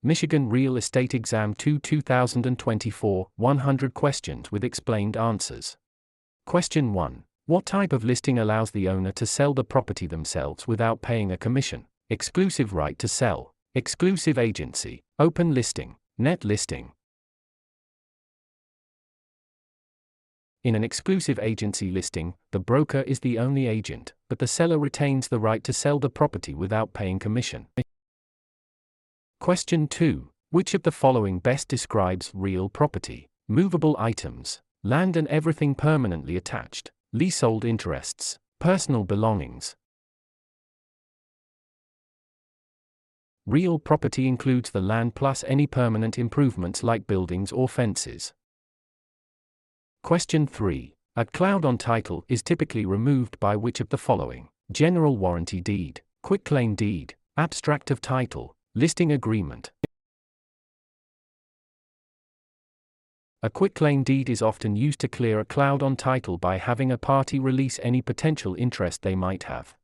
Michigan Real Estate Exam 2 2024, 100 questions with explained answers. Question 1. What type of listing allows the owner to sell the property themselves without paying a commission? Exclusive right to sell, exclusive agency, open listing, net listing. In an exclusive agency listing, the broker is the only agent, but the seller retains the right to sell the property without paying commission. Question 2. Which of the following best describes real property? Movable items, land and everything permanently attached, leasehold interests, personal belongings. Real property includes the land plus any permanent improvements like buildings or fences. Question 3. A cloud on title is typically removed by which of the following? General warranty deed, quitclaim deed, abstract of title, listing agreement. A quitclaim deed is often used to clear a cloud on title by having a party release any potential interest they might have.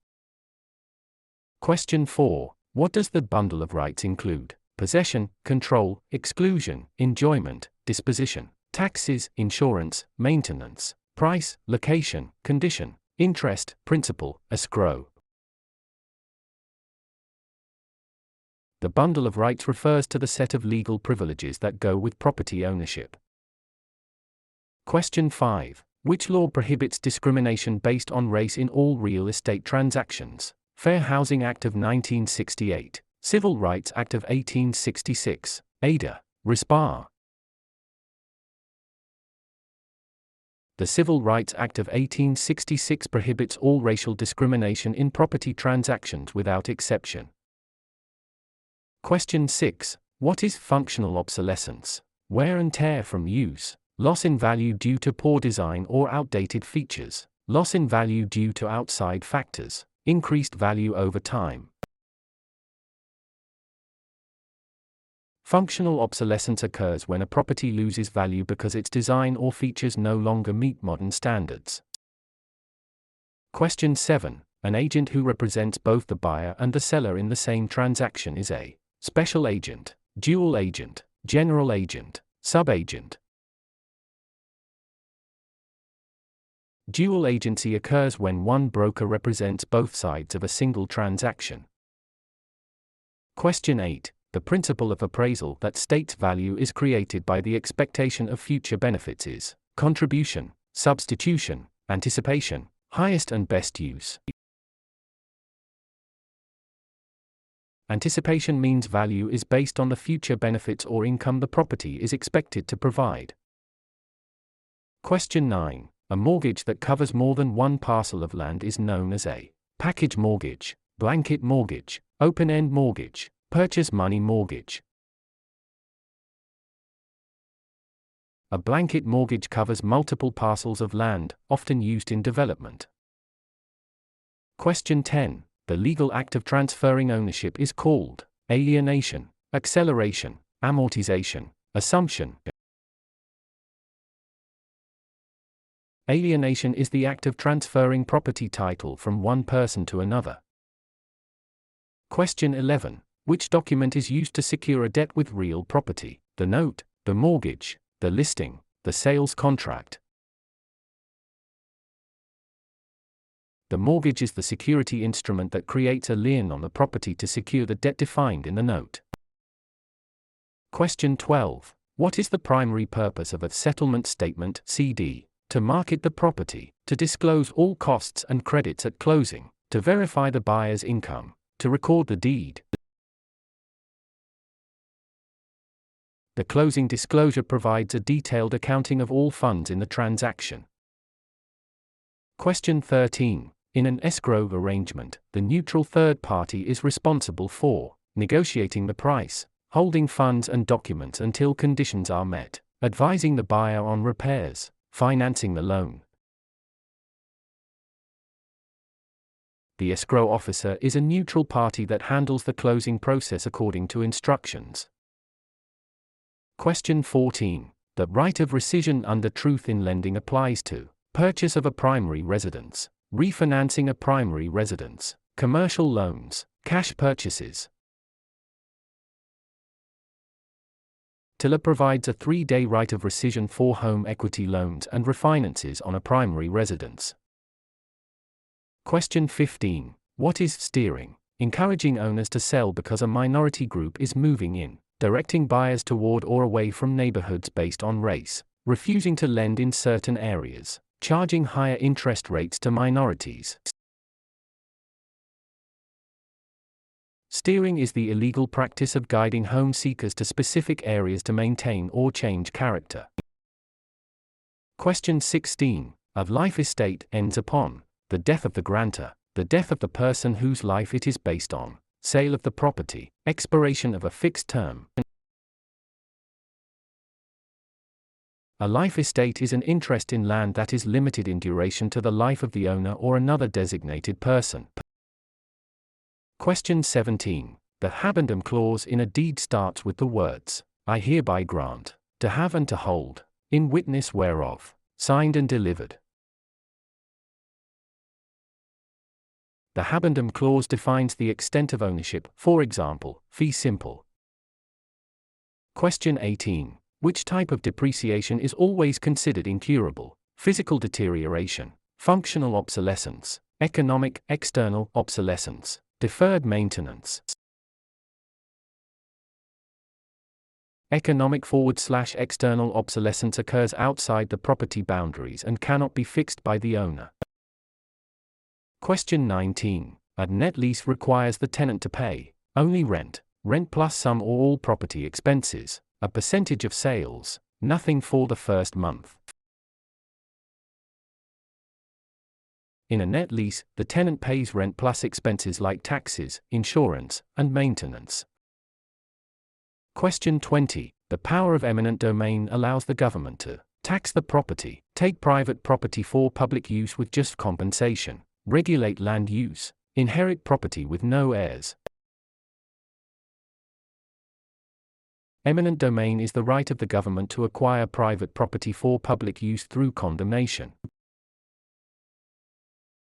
Question 4. What does the bundle of rights include? Possession, control, exclusion, enjoyment, disposition, taxes, insurance, maintenance, price, location, condition, interest, principal, escrow. The bundle of rights refers to the set of legal privileges that go with property ownership. Question 5. Which law prohibits discrimination based on race in all real estate transactions? Fair Housing Act of 1968, Civil Rights Act of 1866, Ada, Rispar. The Civil Rights Act of 1866 prohibits all racial discrimination in property transactions without exception. Question 6. What is functional obsolescence? Wear and tear from use, loss in value due to poor design or outdated features, loss in value due to outside factors, increased value over time. Functional obsolescence occurs when a property loses value because its design or features no longer meet modern standards. Question 7. An agent who represents both the buyer and the seller in the same transaction is a special agent, dual agent, general agent, subagent. Dual agency occurs when one broker represents both sides of a single transaction. Question 8. The principle of appraisal that states value is created by the expectation of future benefits is contribution, substitution, anticipation, highest and best use. Anticipation means value is based on the future benefits or income the property is expected to provide. Question 9. A mortgage that covers more than one parcel of land is known as a package mortgage, blanket mortgage, open-end mortgage, purchase money mortgage. A blanket mortgage covers multiple parcels of land, often used in development. Question 10. The legal act of transferring ownership is called alienation, acceleration, amortization, assumption. Alienation is the act of transferring property title from one person to another. Question 11. Which document is used to secure a debt with real property? The note, the mortgage, the listing, the sales contract. The mortgage is the security instrument that creates a lien on the property to secure the debt defined in the note. Question 12. What is the primary purpose of a settlement statement (CD)? To market the property, to disclose all costs and credits at closing, to verify the buyer's income, to record the deed. The closing disclosure provides a detailed accounting of all funds in the transaction. Question 13. In an escrow arrangement, the neutral third party is responsible for negotiating the price, holding funds and documents until conditions are met, advising the buyer on repairs, financing the loan. The escrow officer is a neutral party that handles the closing process according to instructions. Question 14. The right of rescission under truth in lending applies to purchase of a primary residence, refinancing a primary residence, commercial loans, cash purchases. TILA provides a 3-day right of rescission for home equity loans and refinances on a primary residence. Question 15. What is steering? Encouraging owners to sell because a minority group is moving in, directing buyers toward or away from neighborhoods based on race, refusing to lend in certain areas, charging higher interest rates to minorities. Steering is the illegal practice of guiding home seekers to specific areas to maintain or change character. Question 16. A life estate ends upon the death of the grantor, the death of the person whose life it is based on, sale of the property, expiration of a fixed term. A life estate is an interest in land that is limited in duration to the life of the owner or another designated person. Question 17. The habendum clause in a deed starts with the words, I hereby grant, to have and to hold, in witness whereof, signed and delivered. The habendum clause defines the extent of ownership, for example, fee simple. Question 18. Which type of depreciation is always considered incurable? Physical deterioration, functional obsolescence, economic, external obsolescence, deferred maintenance. Economic / external obsolescence occurs outside the property boundaries and cannot be fixed by the owner. Question 19. A net lease requires the tenant to pay only rent, rent plus some or all property expenses, a percentage of sales, nothing for the first month. In a net lease, the tenant pays rent plus expenses like taxes, insurance, and maintenance. Question 20. The power of eminent domain allows the government to tax the property, take private property for public use with just compensation, regulate land use, inherit property with no heirs. Eminent domain is the right of the government to acquire private property for public use through condemnation.